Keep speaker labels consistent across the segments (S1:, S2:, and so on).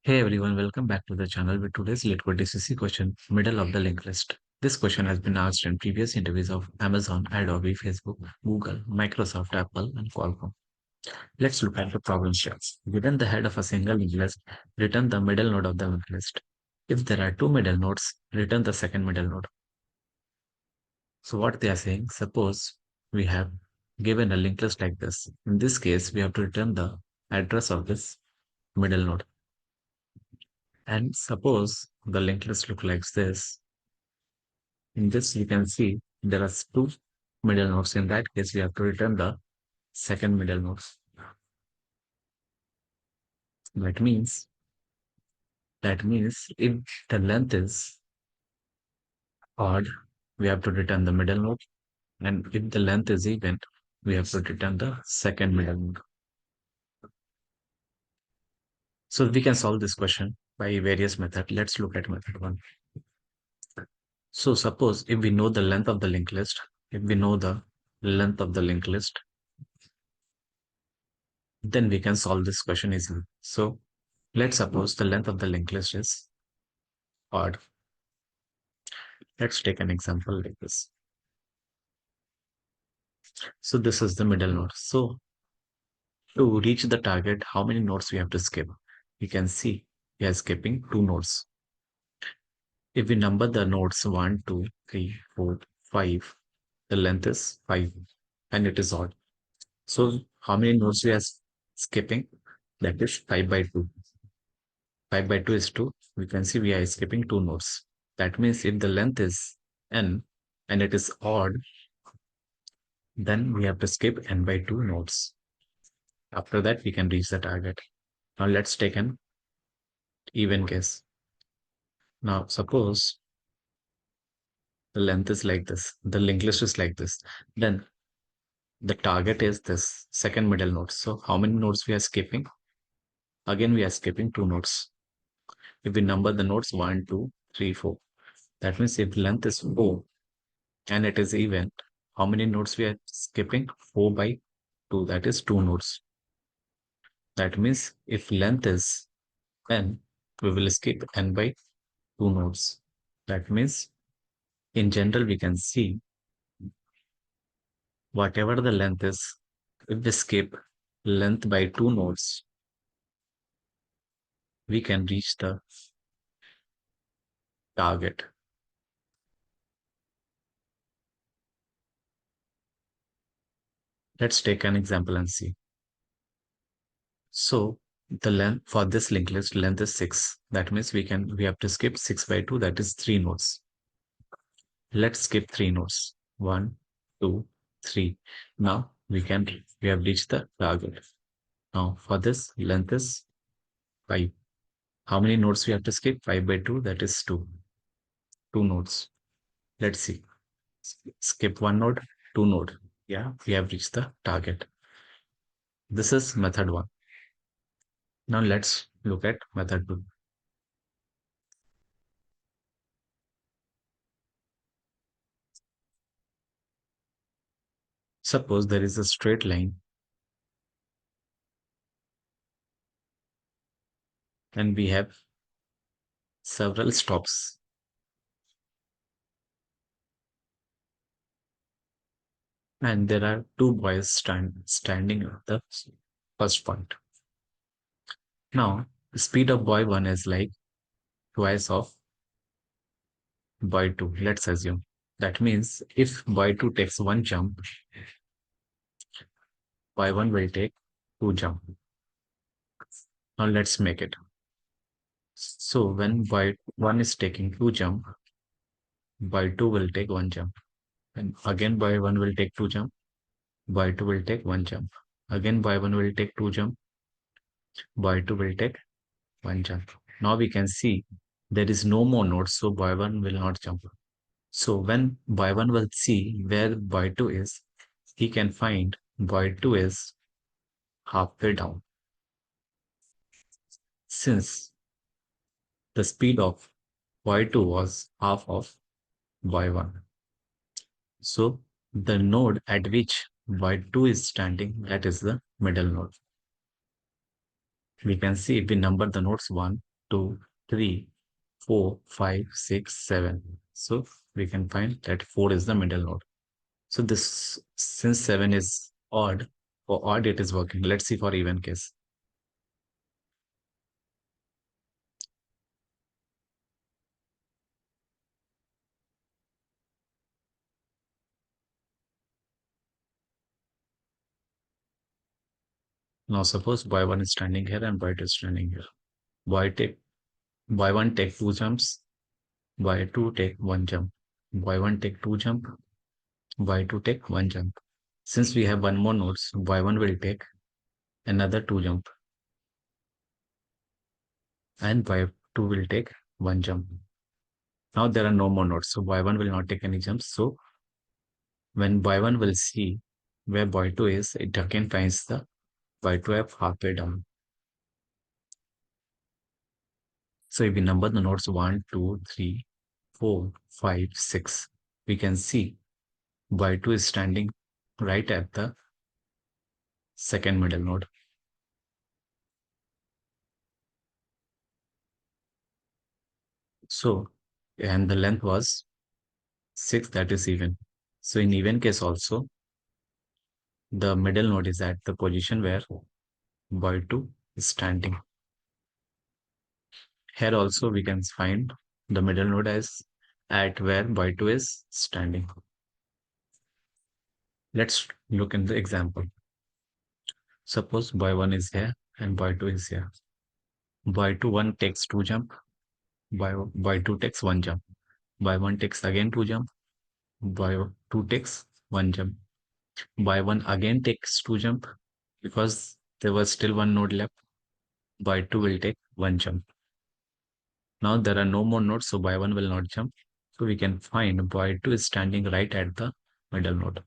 S1: Hey everyone, welcome back to the channel with today's LeetCode DCC question, middle of the linked list. This question has been asked in previous interviews of Amazon, Adobe, Facebook, Google, Microsoft, Apple, and Qualcomm. Let's look at the problem steps. Given the head of a single linked list, return the middle node of the linked list. If there are two middle nodes, return the second middle node. So what they are saying, suppose we have given a linked list like this. In this case, we have to return the address of this middle node. And suppose the linked list look like this. In this, you can see there are two middle nodes. In that case, we have to return the second middle nodes. That means if the length is odd, we have to return the middle node, and if the length is even, we have to return the second middle node. So we can solve this question by various methods. Let's look at method one. So suppose if we know the length of the linked list, if we know the length of the linked list, then we can solve this question easily. So let's suppose the length of the linked list is odd. Let's take an example like this. So this is the middle node. So to reach the target, how many nodes we have to skip? You can see we are skipping two nodes. If we number the nodes 1, 2, 3, 4, 5, the length is 5 and it is odd. So how many nodes we are skipping? That is 5 by 2. 5 by 2 is 2. We can see we are skipping two nodes. That means if the length is n and it is odd, then we have to skip n by 2 nodes. After that, we can reach the target. Now let's take an even case. Now suppose the length is like this, the linked list is like this, then the target is this second middle node. So how many nodes we are skipping? Again, we are skipping two nodes. If we number the nodes 1, 2, 3, 4, that means if length is 4 and it is even, how many nodes we are skipping? 4 by 2, that is 2 nodes. That means if length is n, we will skip n by 2 nodes. That means in general, we can see whatever the length is, if we skip length by 2 nodes, we can reach the target. Let's take an example and see. So the length for this linked list length is 6. That means we have to skip 6 by 2, that is 3 nodes. Let's skip 3 nodes. 1, 2, 3. Now we have reached the target. Now for this length is 5. How many nodes we have to skip? 5 by 2, that is 2. 2 nodes. Let's see. Skip one node, two node. Yeah, we have reached the target. This is method one. Now let's look at method two. Suppose there is a straight line and we have several stops. And there are two boys standing at the first point. Now, the speed of boy 1 is like twice of boy 2. Let's assume. That means if boy 2 takes one jump, boy 1 will take two jump. Now let's make it. So when boy 1 is taking two jump, boy 2 will take one jump. And again boy 1 will take two jump, boy 2 will take one jump. Again boy 1 will take two jump, boy 2 will take one jump. Now we can see there is no more nodes, so boy 1 will not jump. So when boy 1 will see where boy 2 is, he can find boy 2 is halfway down. Since the speed of boy 2 was half of boy 1. So the node at which boy 2 is standing, that is the middle node. We can see if we number the nodes 1, 2, 3, 4, 5, 6, 7. So we can find that 4 is the middle node. So this, since 7 is odd, for odd it is working. Let's see for even case. Now suppose boy 1 is standing here and boy 2 is standing here. Boy take boy 1 take 2 jumps, boy 2 take 1 jump. Boy 1 take 2 jump, boy 2 take 1 jump. Since we have one more nodes, boy 1 will take another 2 jump and boy 2 will take 1 jump. Now there are no more nodes, so boy 1 will not take any jumps. So when boy 1 will see where boy 2 is, it again finds the boy 2 have halfway down. So if we number the nodes 1, 2, 3, 4, 5, 6, we can see boy 2 is standing right at the second middle node. So, and the length was 6, that is even. So in even case also, the middle node is at the position where boy 2 is standing. Here also we can find the middle node as at where boy 2 is standing. Let's look in the example. Suppose boy 1 is here and boy 2 is here. Boy 2 1 takes 2 jump, boy 2 takes 1 jump. Boy 1 takes again 2 jump, boy 2 takes 1 jump. Boy 1 again takes 2 jump because there was still one node left. Boy 2 will take 1 jump. Now there are no more nodes, so boy 1 will not jump. So we can find boy 2 is standing right at the middle node.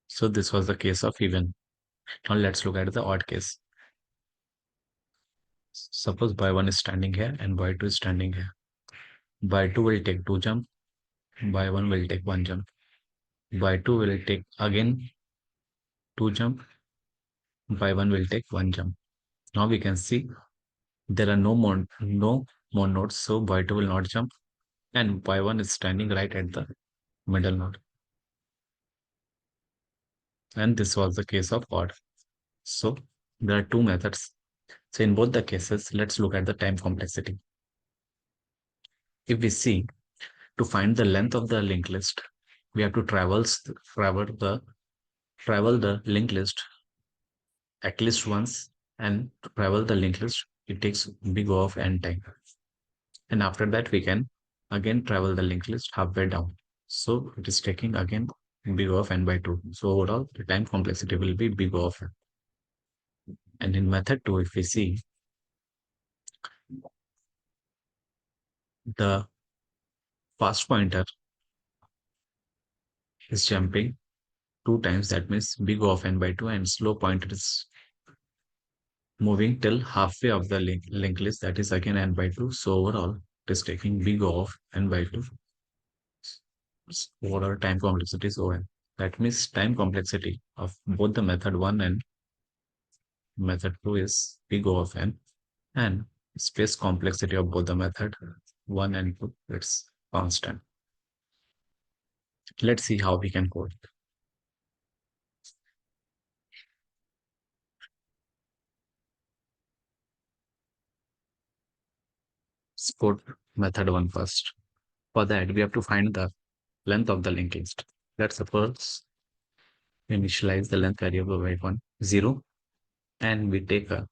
S1: So this was the case of even. Now let's look at the odd case. Suppose boy 1 is standing here and boy 2 is standing here. Boy 2 will take 2 jump, boy 1 will take 1 jump. Boy 2 will take again 2 jump, boy 1 will take 1 jump. Now we can see there are no more nodes, so boy 2 will not jump and boy 1 is standing right at the middle node. And this was the case of odd. So there are two methods. So in both the cases, let's look at the time complexity. If we see, to find the length of the linked list, we have to travel the linked list at least once, and to travel the linked list, it takes big O of n time. And after that, we can again travel the linked list halfway down. So it is taking again big O of n by 2. So overall, the time complexity will be big O of n. And in method 2, if we see, the fast pointer is jumping 2 times, that means big O of n by 2, and slow pointer is moving till halfway of the linked list, that is again n by 2. So overall, it is taking big O of n by 2. Overall time complexity is O(n). That means time complexity of both the method 1 and method 2 is big O of n, and space complexity of both the method 1 and 2, it's constant. Let's see how we can code. Let's code method 1 first. For that, we have to find the length of the linked list. Let's suppose initialize the length variable by 1, 0, and we take a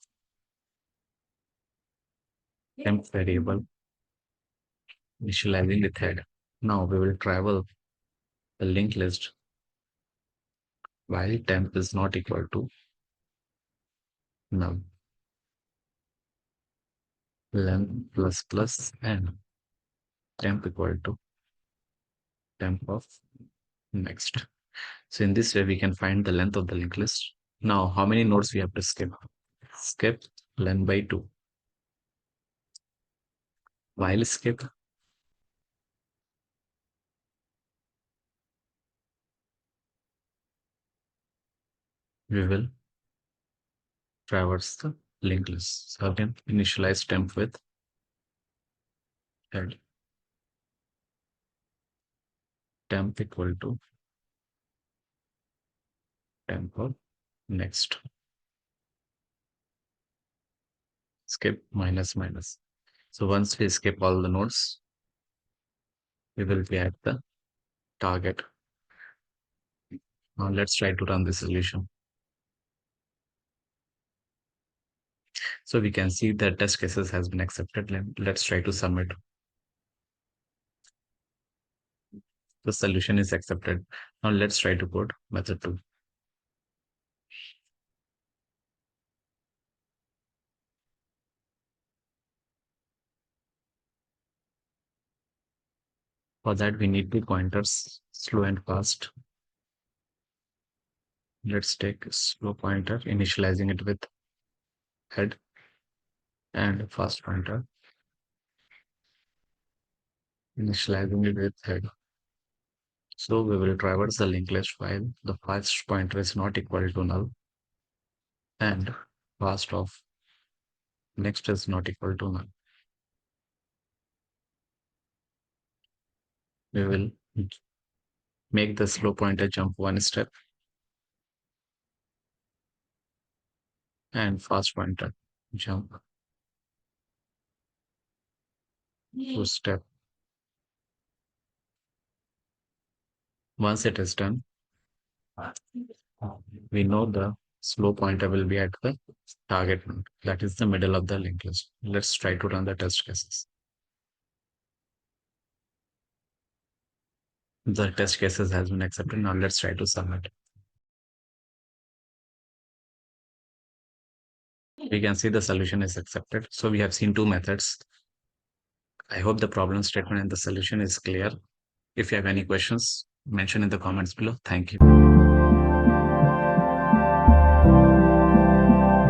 S1: temp variable initializing with head. Now we will travel the linked list while temp is not equal to none. Length plus plus and temp equal to temp of next. So in this way, we can find the length of the linked list. Now, how many nodes we have to skip? Skip length by 2. While skip, we will traverse the linked list. So again, initialize temp with head temp equal to temp of next. Skip minus minus. So once we skip all the nodes, we will be at the target. Now let's try to run the solution. So we can see that test cases has been accepted. Let's try to submit. The solution is accepted. Now let's try to code method 2. For that, we need two pointers, slow and fast. Let's take slow pointer, initializing it with head, and fast pointer, initializing it with head. So we will traverse the linked list while the fast pointer is not equal to null and fast of next is not equal to null. We will make the slow pointer jump one step and fast pointer jump two step. Once it is done, we know the slow pointer will be at the target node. That is the middle of the linked list. Let's try to run the test cases. The test cases has been accepted. Now let's try to submit. We can see the solution is accepted. So we have seen two methods. I hope the problem statement and the solution is clear. If you have any questions, mention in the comments below. Thank you.